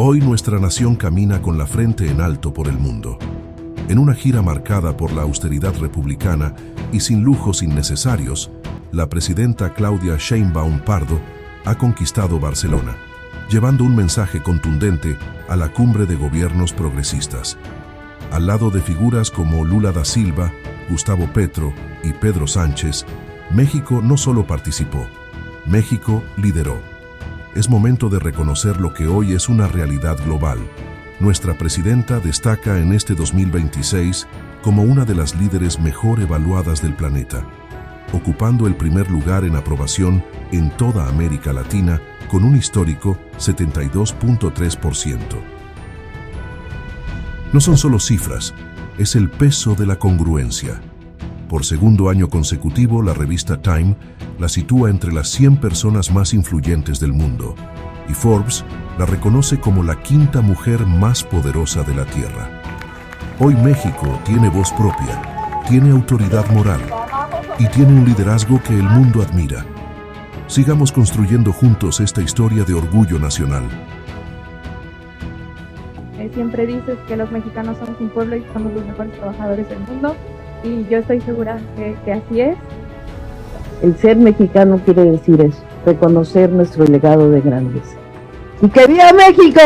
Hoy nuestra nación camina con la frente en alto por el mundo. En una gira marcada por la austeridad republicana y sin lujos innecesarios, la presidenta Claudia Sheinbaum Pardo ha conquistado Barcelona, llevando un mensaje contundente a la cumbre de gobiernos progresistas. Al lado de figuras como Lula da Silva, Gustavo Petro y Pedro Sánchez, México no solo participó, México lideró. Es momento de reconocer lo que hoy es una realidad global. Nuestra presidenta destaca en este 2026 como una de las líderes mejor evaluadas del planeta, ocupando el primer lugar en aprobación en toda América Latina con un histórico 72.3%. No son solo cifras, es el peso de la congruencia. Por segundo año consecutivo, la revista Time la sitúa entre las 100 personas más influyentes del mundo, y Forbes la reconoce como la quinta mujer más poderosa de la Tierra. Hoy México tiene voz propia, tiene autoridad moral y tiene un liderazgo que el mundo admira. Sigamos construyendo juntos esta historia de orgullo nacional. Siempre dices que los mexicanos somos un pueblo y somos los mejores trabajadores del mundo, y yo estoy segura que así es. El ser mexicano quiere decir eso, reconocer nuestro legado de grandeza. ¡Y que viva México!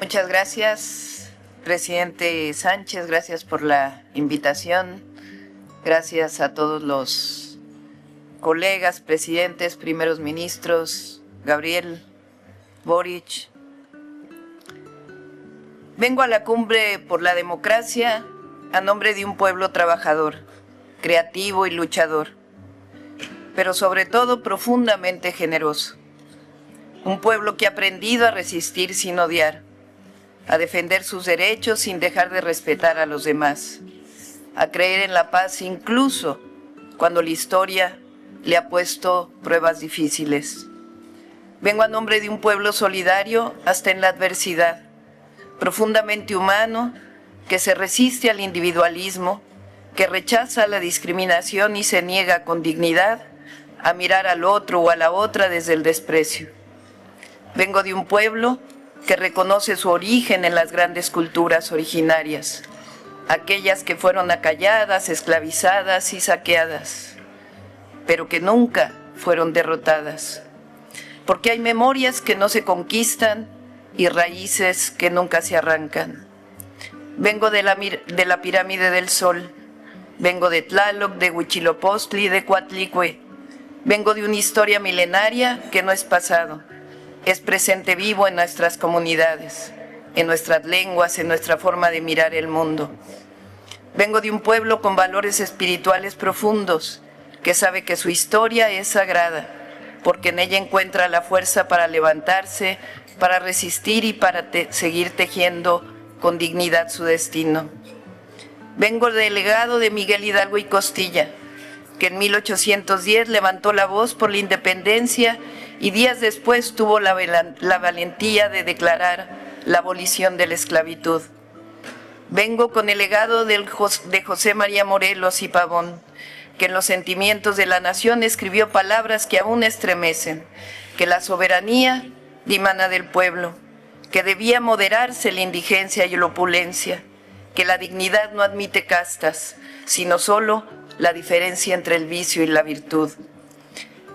Muchas gracias, presidente Sánchez, gracias por la invitación. Gracias a todos los colegas, presidentes, primeros ministros, Gabriel, Boric. Vengo a la cumbre por la democracia a nombre de un pueblo trabajador, creativo y luchador, pero sobre todo profundamente generoso. Un pueblo que ha aprendido a resistir sin odiar, a defender sus derechos sin dejar de respetar a los demás, a creer en la paz incluso cuando la historia le ha puesto pruebas difíciles. Vengo a nombre de un pueblo solidario hasta en la adversidad, profundamente humano, que se resiste al individualismo, que rechaza la discriminación y se niega con dignidad a mirar al otro o a la otra desde el desprecio. Vengo de un pueblo que reconoce su origen en las grandes culturas originarias, aquellas que fueron acalladas, esclavizadas y saqueadas, pero que nunca fueron derrotadas, porque hay memorias que no se conquistan y raíces que nunca se arrancan. Vengo de la pirámide del Sol, vengo de Tlaloc, de Huitzilopochtli, de Coatlicue, vengo de una historia milenaria que no es pasado, es presente vivo en nuestras comunidades, en nuestras lenguas, en nuestra forma de mirar el mundo. Vengo de un pueblo con valores espirituales profundos, que sabe que su historia es sagrada, porque en ella encuentra la fuerza para levantarse, para resistir y para seguir tejiendo con dignidad su destino. Vengo del legado de Miguel Hidalgo y Costilla, que en 1810 levantó la voz por la independencia y días después tuvo la valentía de declarar la abolición de la esclavitud. Vengo con el legado de José María Morelos y Pavón, que en los sentimientos de la nación escribió palabras que aún estremecen, que la soberanía dimana del pueblo, que debía moderarse la indigencia y la opulencia, que la dignidad no admite castas, sino solo la diferencia entre el vicio y la virtud.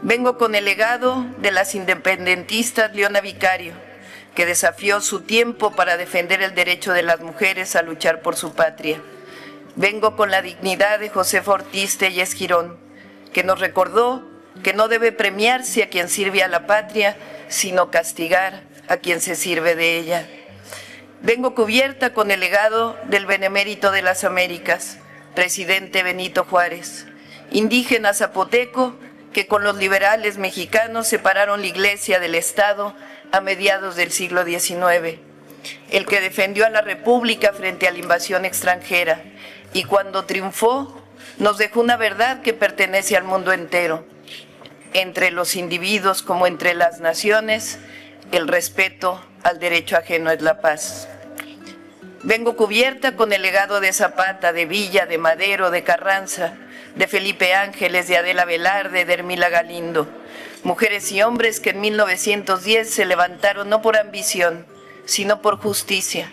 Vengo con el legado de las independentistas Leona Vicario, que desafió su tiempo para defender el derecho de las mujeres a luchar por su patria. Vengo con la dignidad de Josefa Ortiz Telles Girón, que nos recordó que no debe premiarse a quien sirve a la patria, sino castigar a quien se sirve de ella. Vengo cubierta con el legado del benemérito de las Américas, presidente Benito Juárez, indígena zapoteco que con los liberales mexicanos separaron la Iglesia del Estado a mediados del siglo XIX, el que defendió a la República frente a la invasión extranjera y cuando triunfó nos dejó una verdad que pertenece al mundo entero. Entre los individuos como entre las naciones, el respeto al derecho ajeno es la paz. Vengo cubierta con el legado de Zapata, de Villa, de Madero, de Carranza, de Felipe Ángeles, de Adela Velarde, de Hermila Galindo, mujeres y hombres que en 1910 se levantaron no por ambición, sino por justicia,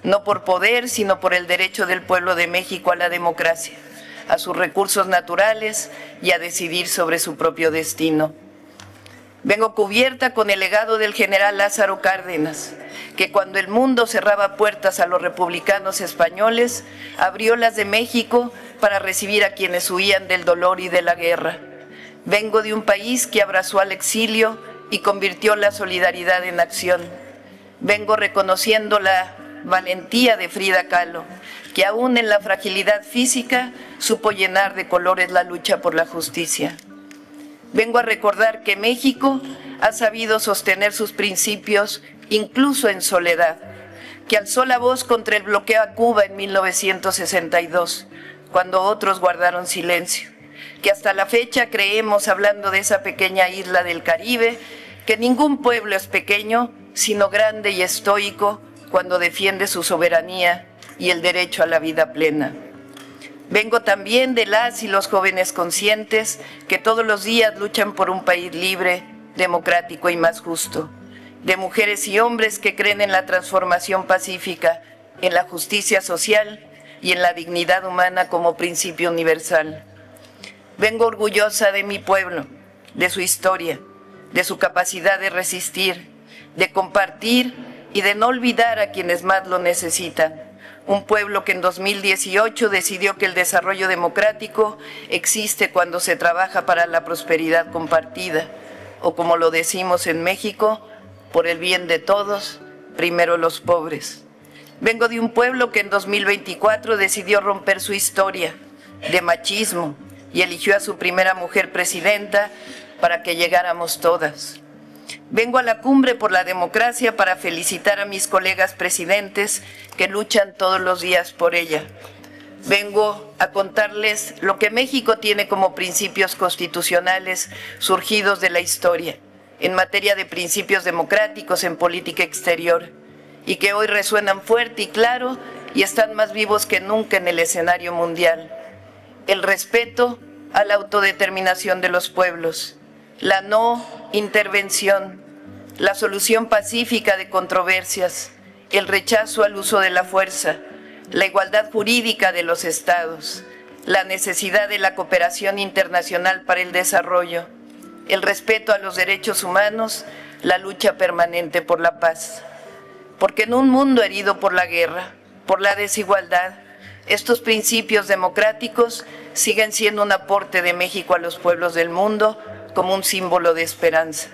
no por poder, sino por el derecho del pueblo de México a la democracia, a sus recursos naturales y a decidir sobre su propio destino. Vengo cubierta con el legado del general Lázaro Cárdenas, que cuando el mundo cerraba puertas a los republicanos españoles, abrió las de México para recibir a quienes huían del dolor y de la guerra. Vengo de un país que abrazó al exilio y convirtió la solidaridad en acción. Vengo reconociendo la valentía de Frida Kahlo, que aún en la fragilidad física supo llenar de colores la lucha por la justicia. Vengo a recordar que México ha sabido sostener sus principios incluso en soledad, que alzó la voz contra el bloqueo a Cuba en 1962, cuando otros guardaron silencio, que hasta la fecha creemos, hablando de esa pequeña isla del Caribe, que ningún pueblo es pequeño, sino grande y estoico cuando defiende su soberanía y el derecho a la vida plena. Vengo también de las y los jóvenes conscientes que todos los días luchan por un país libre, democrático y más justo, de mujeres y hombres que creen en la transformación pacífica, en la justicia social y en la dignidad humana como principio universal. Vengo orgullosa de mi pueblo, de su historia, de su capacidad de resistir, de compartir y de no olvidar a quienes más lo necesitan. Un pueblo que en 2018 decidió que el desarrollo democrático existe cuando se trabaja para la prosperidad compartida, o como lo decimos en México, por el bien de todos, primero los pobres. Vengo de un pueblo que en 2024 decidió romper su historia de machismo y eligió a su primera mujer presidenta para que llegáramos todas. Vengo a la cumbre por la democracia para felicitar a mis colegas presidentes que luchan todos los días por ella. Vengo a contarles lo que México tiene como principios constitucionales surgidos de la historia, en materia de principios democráticos en política exterior, y que hoy resuenan fuerte y claro y están más vivos que nunca en el escenario mundial. El respeto a la autodeterminación de los pueblos, la no intervención, la solución pacífica de controversias, el rechazo al uso de la fuerza, la igualdad jurídica de los estados, la necesidad de la cooperación internacional para el desarrollo, el respeto a los derechos humanos, la lucha permanente por la paz. Porque en un mundo herido por la guerra, por la desigualdad, estos principios democráticos siguen siendo un aporte de México a los pueblos del mundo como un símbolo de esperanza.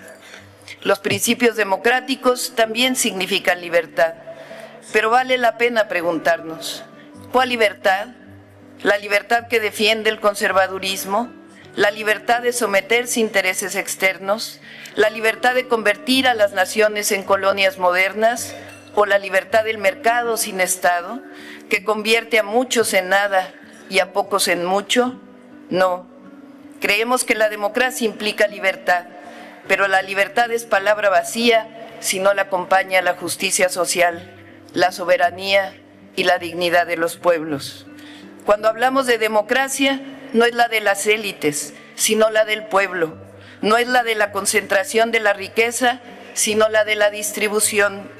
Los principios democráticos también significan libertad, pero vale la pena preguntarnos, ¿cuál libertad? ¿La libertad que defiende el conservadurismo? ¿La libertad de someterse a intereses externos? ¿La libertad de convertir a las naciones en colonias modernas? o la libertad del mercado sin Estado, que convierte a muchos en nada y a pocos en mucho? No. Creemos que la democracia implica libertad, pero la libertad es palabra vacía si no la acompaña la justicia social, la soberanía y la dignidad de los pueblos. Cuando hablamos de democracia, no es la de las élites, sino la del pueblo. No es la de la concentración de la riqueza, sino la de la distribución.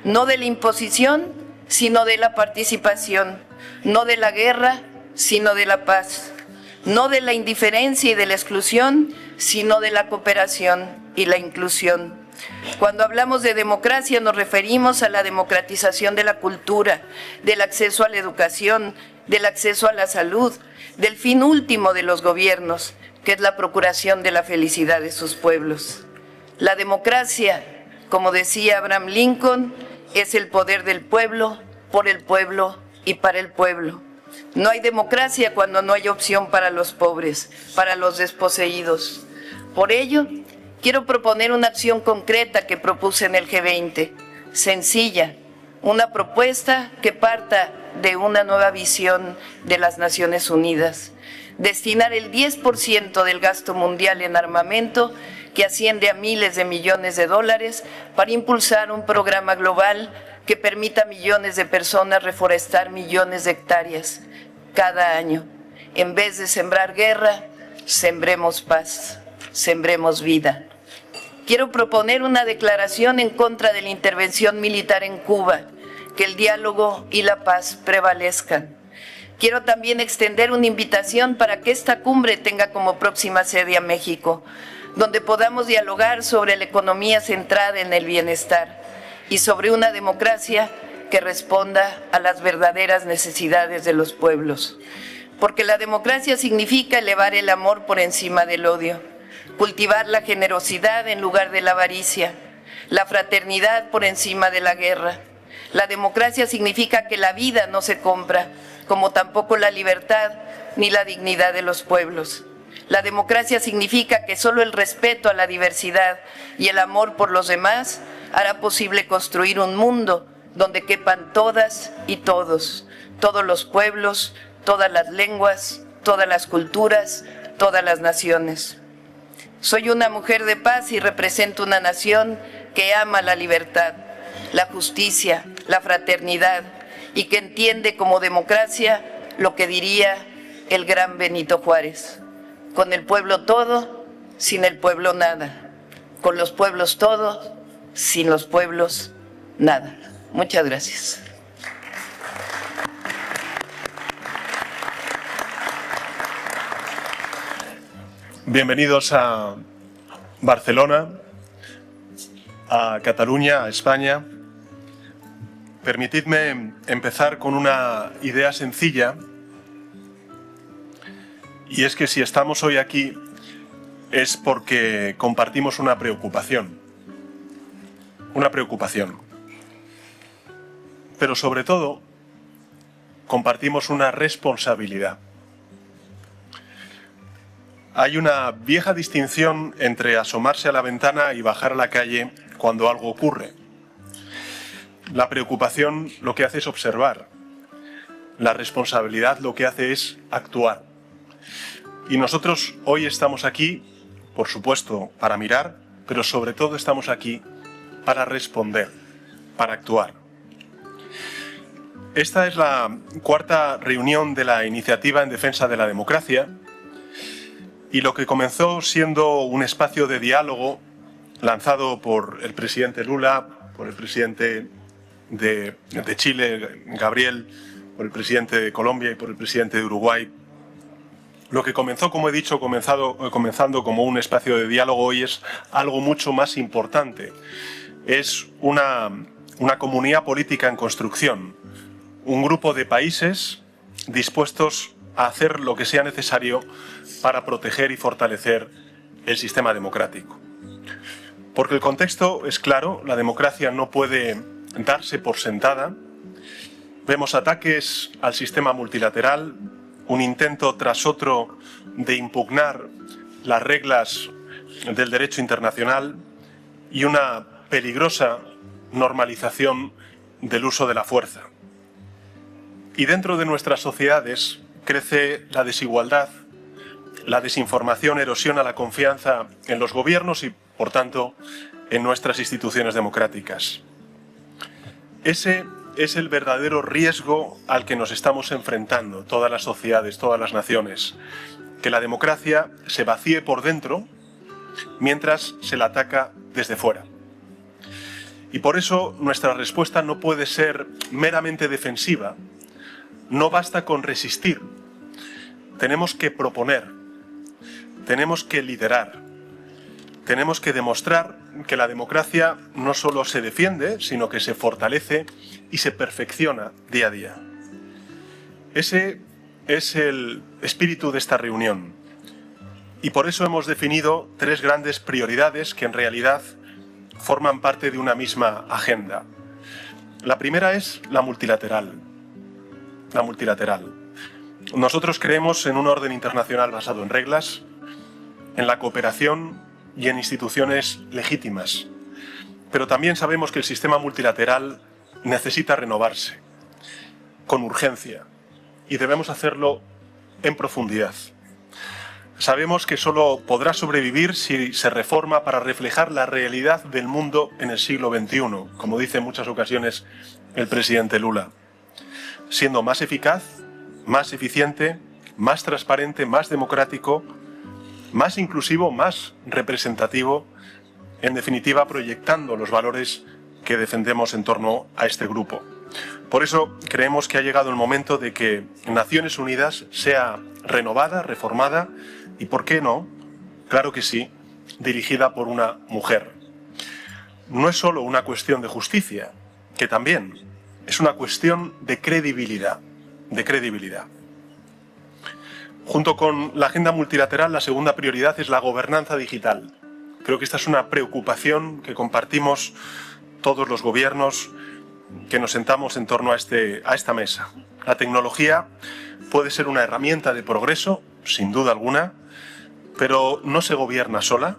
No de la imposición, sino de la participación. No de la guerra, sino de la paz. No de la indiferencia y de la exclusión, sino de la cooperación y la inclusión. Cuando hablamos de democracia nos referimos a la democratización de la cultura, del acceso a la educación, del acceso a la salud, del fin último de los gobiernos, que es la procuración de la felicidad de sus pueblos. La democracia, como decía Abraham Lincoln, es el poder del pueblo, por el pueblo y para el pueblo. No hay democracia cuando no hay opción para los pobres, para los desposeídos. Por ello, quiero proponer una acción concreta que propuse en el G20, sencilla, una propuesta que parta de una nueva visión de las Naciones Unidas. Destinar el 10% del gasto mundial en armamento, que asciende a miles de millones de dólares, para impulsar un programa global que permita a millones de personas reforestar millones de hectáreas cada año. En vez de sembrar guerra, sembremos paz, sembremos vida. Quiero proponer una declaración en contra de la intervención militar en Cuba, que el diálogo y la paz prevalezcan. Quiero también extender una invitación para que esta cumbre tenga como próxima sede a México, donde podamos dialogar sobre la economía centrada en el bienestar y sobre una democracia que responda a las verdaderas necesidades de los pueblos. Porque la democracia significa elevar el amor por encima del odio, cultivar la generosidad en lugar de la avaricia, la fraternidad por encima de la guerra. La democracia significa que la vida no se compra, como tampoco la libertad ni la dignidad de los pueblos. La democracia significa que solo el respeto a la diversidad y el amor por los demás hará posible construir un mundo donde quepan todas y todos, todos los pueblos, todas las lenguas, todas las culturas, todas las naciones. Soy una mujer de paz y represento una nación que ama la libertad, la justicia, la fraternidad y que entiende como democracia lo que diría el gran Benito Juárez: con el pueblo todo, sin el pueblo nada; con los pueblos todo, sin los pueblos nada. Muchas gracias. Bienvenidos a Barcelona, a Cataluña, a España. Permitidme empezar con una idea sencilla, y es que si estamos hoy aquí es porque compartimos una preocupación. Pero sobre todo, compartimos una responsabilidad. Hay una vieja distinción entre asomarse a la ventana y bajar a la calle cuando algo ocurre. La preocupación lo que hace es observar. La responsabilidad lo que hace es actuar. Y nosotros hoy estamos aquí, por supuesto, para mirar, pero sobre todo estamos aquí para responder, para actuar. Esta es la cuarta reunión de la Iniciativa en Defensa de la Democracia, y lo que comenzó siendo un espacio de diálogo lanzado por el presidente Lula, por el presidente de Chile, Gabriel, por el presidente de Colombia y por el presidente de Uruguay. Lo que comenzó, como he dicho, comenzando como un espacio de diálogo, hoy es algo mucho más importante. Es una comunidad política en construcción, un grupo de países dispuestos a hacer lo que sea necesario para proteger y fortalecer el sistema democrático. Porque el contexto es claro, la democracia no puede darse por sentada. Vemos ataques al sistema multilateral, un intento tras otro de impugnar las reglas del derecho internacional y una peligrosa normalización del uso de la fuerza. Y dentro de nuestras sociedades crece la desigualdad, la desinformación erosiona la confianza en los gobiernos y, por tanto, en nuestras instituciones democráticas. Ese es el verdadero riesgo al que nos estamos enfrentando todas las sociedades, todas las naciones, que la democracia se vacíe por dentro mientras se la ataca desde fuera. Y por eso nuestra respuesta no puede ser meramente defensiva. No basta con resistir. Tenemos que proponer, tenemos que liderar, tenemos que demostrar que la democracia no solo se defiende, sino que se fortalece y se perfecciona día a día. Ese es el espíritu de esta reunión. Y por eso hemos definido 3 grandes prioridades que en realidad forman parte de una misma agenda. La primera es la multilateral. La multilateral. Nosotros creemos en un orden internacional basado en reglas, en la cooperación y en instituciones legítimas. Pero también sabemos que el sistema multilateral necesita renovarse, con urgencia, y debemos hacerlo en profundidad. Sabemos que solo podrá sobrevivir si se reforma para reflejar la realidad del mundo en el siglo XXI, como dice en muchas ocasiones el presidente Lula, siendo más eficaz, más eficiente, más transparente, más democrático, más inclusivo, más representativo, en definitiva proyectando los valores que defendemos en torno a este grupo. Por eso creemos que ha llegado el momento de que Naciones Unidas sea renovada, reformada y, ¿por qué no?, claro que sí, dirigida por una mujer. No es solo una cuestión de justicia, que también es una cuestión de credibilidad, Junto con la agenda multilateral, la segunda prioridad es la gobernanza digital. Creo que esta es una preocupación que compartimos todos los gobiernos que nos sentamos en torno a esta mesa. La tecnología puede ser una herramienta de progreso, sin duda alguna, pero no se gobierna sola,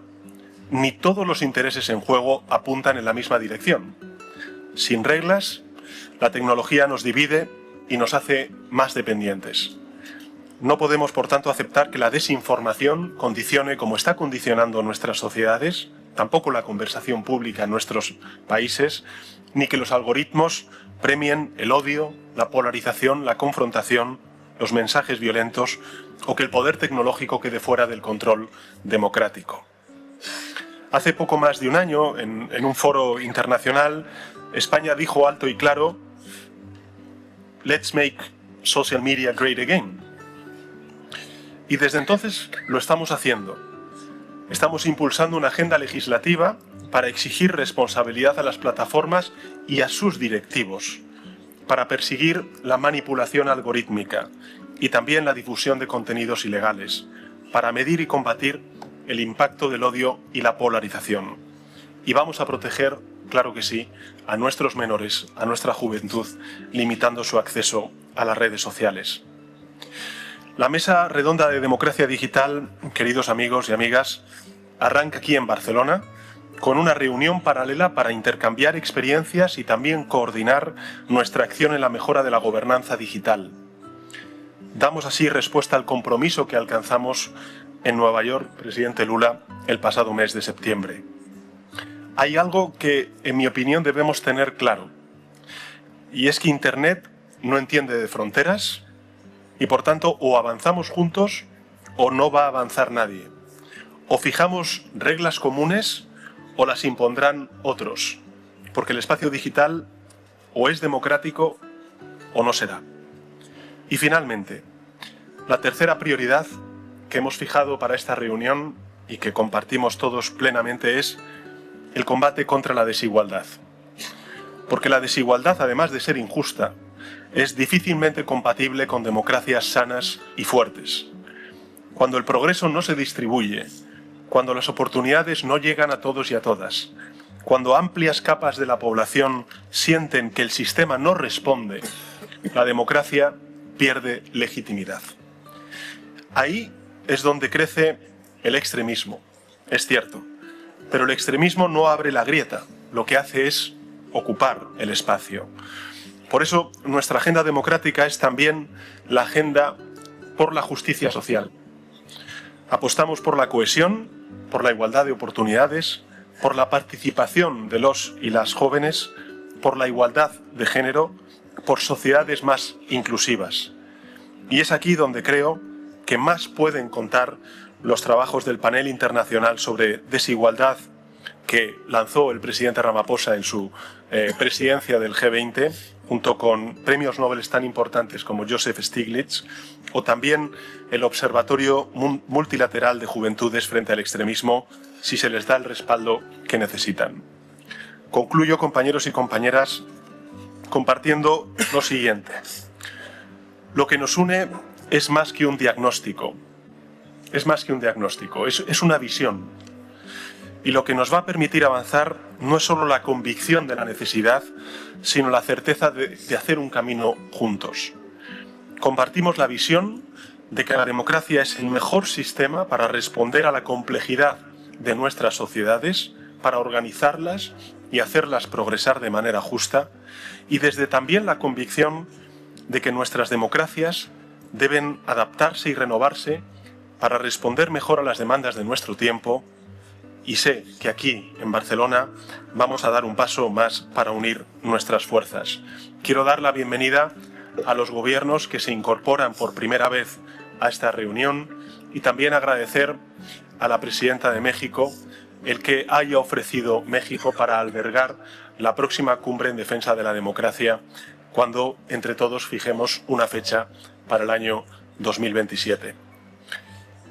ni todos los intereses en juego apuntan en la misma dirección. Sin reglas, la tecnología nos divide y nos hace más dependientes. No podemos, por tanto, aceptar que la desinformación condicione, como está condicionando nuestras sociedades, tampoco la conversación pública en nuestros países, ni que los algoritmos premien el odio, la polarización, la confrontación, los mensajes violentos o que el poder tecnológico quede fuera del control democrático. Hace poco más de un año, en un foro internacional, España dijo alto y claro: "Let's make social media great again". Y desde entonces lo estamos haciendo. Estamos impulsando una agenda legislativa para exigir responsabilidad a las plataformas y a sus directivos, para perseguir la manipulación algorítmica y también la difusión de contenidos ilegales, para medir y combatir el impacto del odio y la polarización. Y vamos a proteger, claro que sí, a nuestros menores, a nuestra juventud, limitando su acceso a las redes sociales. La Mesa Redonda de Democracia Digital, queridos amigos y amigas, arranca aquí en Barcelona con una reunión paralela para intercambiar experiencias y también coordinar nuestra acción en la mejora de la gobernanza digital. Damos así respuesta al compromiso que alcanzamos en Nueva York, presidente Lula, el pasado mes de septiembre. Hay algo que, en mi opinión, debemos tener claro, y es que Internet no entiende de fronteras y, por tanto, o avanzamos juntos o no va a avanzar nadie. O fijamos reglas comunes o las impondrán otros, porque el espacio digital o es democrático o no será. Y finalmente, la tercera prioridad que hemos fijado para esta reunión y que compartimos todos plenamente es el combate contra la desigualdad. Porque la desigualdad, además de ser injusta, es difícilmente compatible con democracias sanas y fuertes. Cuando el progreso no se distribuye, cuando las oportunidades no llegan a todos y a todas, cuando amplias capas de la población sienten que el sistema no responde, la democracia pierde legitimidad. Ahí es donde crece el extremismo, es cierto, pero el extremismo no abre la grieta, lo que hace es ocupar el espacio. Por eso nuestra agenda democrática es también la agenda por la justicia social. Apostamos por la cohesión, por la igualdad de oportunidades, por la participación de los y las jóvenes, por la igualdad de género, por sociedades más inclusivas. Y es aquí donde creo que más pueden contar los trabajos del panel internacional sobre desigualdad que lanzó el presidente Ramaphosa en su presidencia del G20, junto con premios Nobel tan importantes como Joseph Stiglitz, o también el Observatorio Multilateral de Juventudes frente al extremismo, si se les da el respaldo que necesitan. Concluyo, compañeros y compañeras, compartiendo lo siguiente. Lo que nos une es más que un diagnóstico. Es más que un diagnóstico, es una visión. Y lo que nos va a permitir avanzar no es solo la convicción de la necesidad, sino la certeza de hacer un camino juntos. Compartimos la visión de que la democracia es el mejor sistema para responder a la complejidad de nuestras sociedades, para organizarlas y hacerlas progresar de manera justa, y desde también la convicción de que nuestras democracias deben adaptarse y renovarse para responder mejor a las demandas de nuestro tiempo, y sé que aquí, en Barcelona, vamos a dar un paso más para unir nuestras fuerzas. Quiero dar la bienvenida a los gobiernos que se incorporan por primera vez a esta reunión y también agradecer a la presidenta de México el que haya ofrecido México para albergar la próxima cumbre en defensa de la democracia cuando entre todos fijemos una fecha para el año 2027.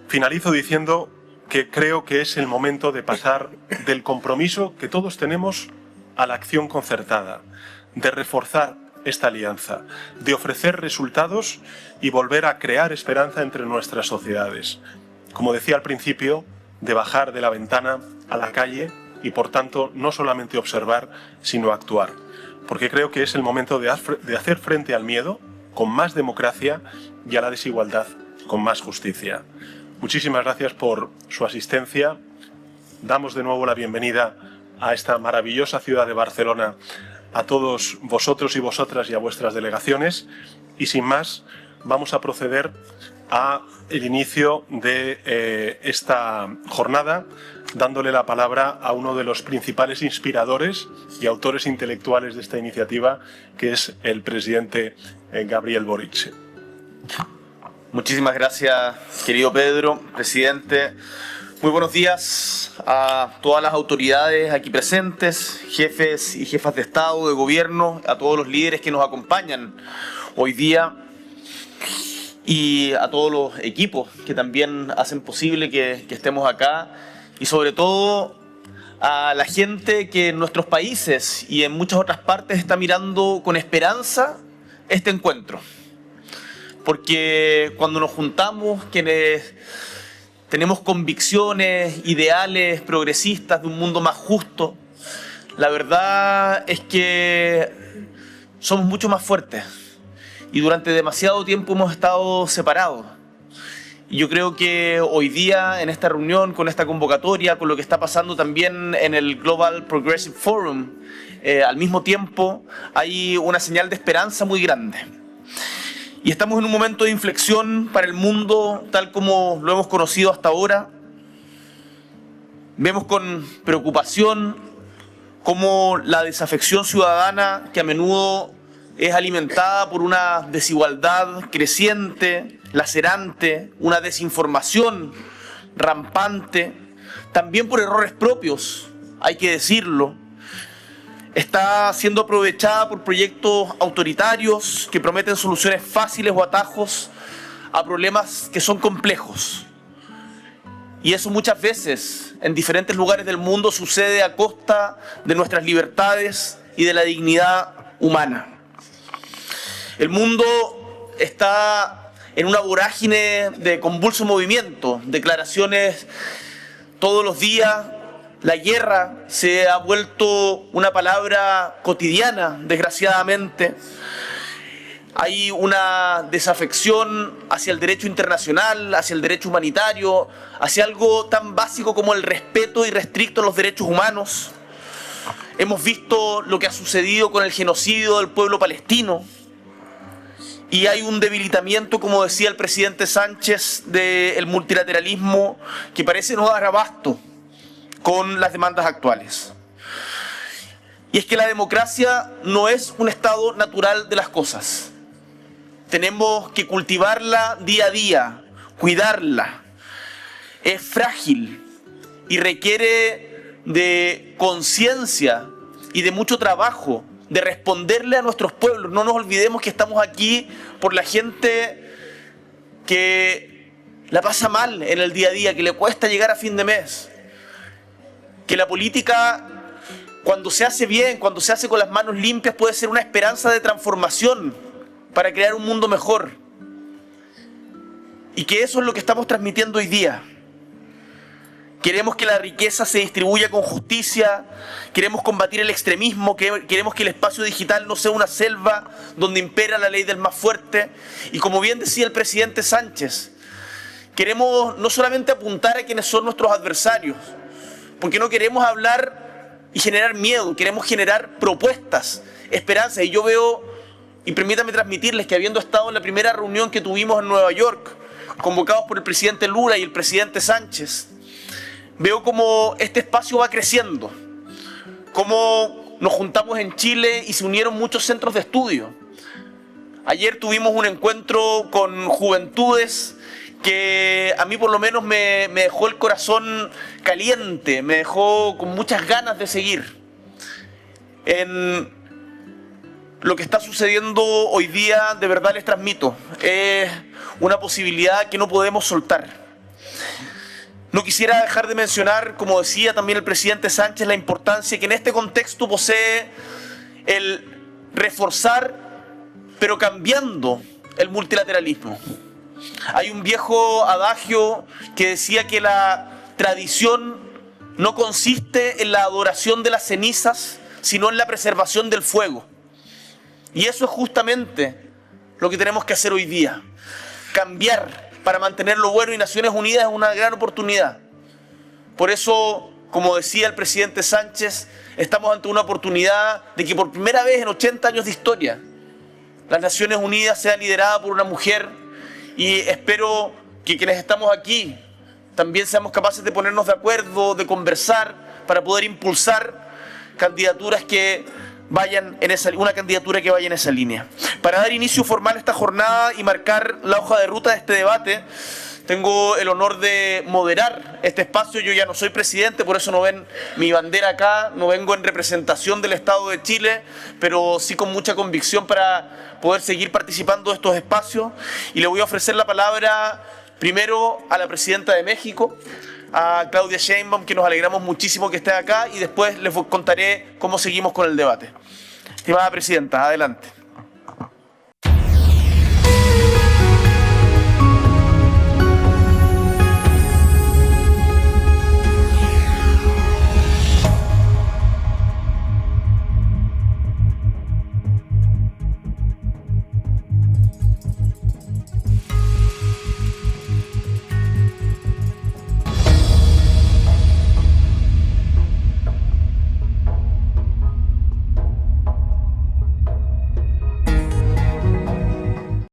Finalizo diciendo que creo que es el momento de pasar del compromiso que todos tenemos a la acción concertada, de reforzar esta alianza, de ofrecer resultados y volver a crear esperanza entre nuestras sociedades. Como decía al principio, de bajar de la ventana a la calle y, por tanto, no solamente observar, sino actuar. Porque creo que es el momento de hacer frente al miedo con más democracia y a la desigualdad con más justicia. Muchísimas gracias por su asistencia. Damos de nuevo la bienvenida a esta maravillosa ciudad de Barcelona a todos vosotros y vosotras y a vuestras delegaciones. Y sin más, vamos a proceder a el inicio de esta jornada, dándole la palabra a uno de los principales inspiradores y autores intelectuales de esta iniciativa, que es el presidente Gabriel Boric. Muchísimas gracias, querido Pedro, presidente. Muy buenos días a todas las autoridades aquí presentes, jefes y jefas de Estado, de Gobierno, a todos los líderes que nos acompañan hoy día y a todos los equipos que también hacen posible que estemos acá, y sobre todo a la gente que en nuestros países y en muchas otras partes está mirando con esperanza este encuentro. Porque cuando nos juntamos, quienes tenemos convicciones, ideales progresistas de un mundo más justo, la verdad es que somos mucho más fuertes. Y durante demasiado tiempo hemos estado separados. Y yo creo que hoy día, en esta reunión, con esta convocatoria, con lo que está pasando también en el Global Progressive Forum, al mismo tiempo hay una señal de esperanza muy grande. Y estamos en un momento de inflexión para el mundo tal como lo hemos conocido hasta ahora. Vemos con preocupación cómo la desafección ciudadana, que a menudo es alimentada por una desigualdad creciente, lacerante, una desinformación rampante, también por errores propios, hay que decirlo, está siendo aprovechada por proyectos autoritarios que prometen soluciones fáciles o atajos a problemas que son complejos. Y eso muchas veces en diferentes lugares del mundo sucede a costa de nuestras libertades y de la dignidad humana. El mundo está en una vorágine de convulso movimiento, declaraciones todos los días. La guerra se ha vuelto una palabra cotidiana, desgraciadamente. Hay una desafección hacia el derecho internacional, hacia el derecho humanitario, hacia algo tan básico como el respeto irrestricto a los derechos humanos. Hemos visto lo que ha sucedido con el genocidio del pueblo palestino y hay un debilitamiento, como decía el presidente Sánchez, del multilateralismo que parece no dar abasto con las demandas actuales. Y es que la democracia no es un estado natural de las cosas. Tenemos que cultivarla día a día, cuidarla. Es frágil y requiere de conciencia y de mucho trabajo, de responderle a nuestros pueblos. No nos olvidemos que estamos aquí por la gente que la pasa mal en el día a día, que le cuesta llegar a fin de mes. Que la política, cuando se hace bien, cuando se hace con las manos limpias, puede ser una esperanza de transformación para crear un mundo mejor. Y que eso es lo que estamos transmitiendo hoy día. Queremos que la riqueza se distribuya con justicia, queremos combatir el extremismo, queremos que el espacio digital no sea una selva donde impera la ley del más fuerte. Y como bien decía el presidente Sánchez, queremos no solamente apuntar a quienes son nuestros adversarios, porque no queremos hablar y generar miedo, queremos generar propuestas, esperanzas. Y yo veo, y permítanme transmitirles que habiendo estado en la primera reunión que tuvimos en Nueva York, convocados por el presidente Lula y el presidente Sánchez, veo cómo este espacio va creciendo, cómo nos juntamos en Chile y se unieron muchos centros de estudio. Ayer tuvimos un encuentro con juventudes que a mí por lo menos me dejó el corazón caliente, me dejó con muchas ganas de seguir. En lo que está sucediendo hoy día, de verdad les transmito, es una posibilidad que no podemos soltar. No quisiera dejar de mencionar, como decía también el presidente Sánchez, la importancia que en este contexto posee el reforzar, pero cambiando el multilateralismo. Hay un viejo adagio que decía que la tradición no consiste en la adoración de las cenizas, sino en la preservación del fuego. Y eso es justamente lo que tenemos que hacer hoy día. Cambiar para mantener lo bueno, y Naciones Unidas es una gran oportunidad. Por eso, como decía el presidente Sánchez, estamos ante una oportunidad de que por primera vez en 80 años de historia las Naciones Unidas sean lideradas por una mujer, y espero que quienes estamos aquí también seamos capaces de ponernos de acuerdo, de conversar para poder impulsar candidaturas que vayan en una candidatura que vaya en esa línea. Para dar inicio formal a esta jornada y marcar la hoja de ruta de este debate, tengo el honor de moderar este espacio. Yo ya no soy presidente, por eso no ven mi bandera acá, no vengo en representación del Estado de Chile, pero sí con mucha convicción para poder seguir participando de estos espacios. Y le voy a ofrecer la palabra primero a la presidenta de México, a Claudia Sheinbaum, que nos alegramos muchísimo que esté acá, y después les contaré cómo seguimos con el debate. Estimada presidenta, adelante.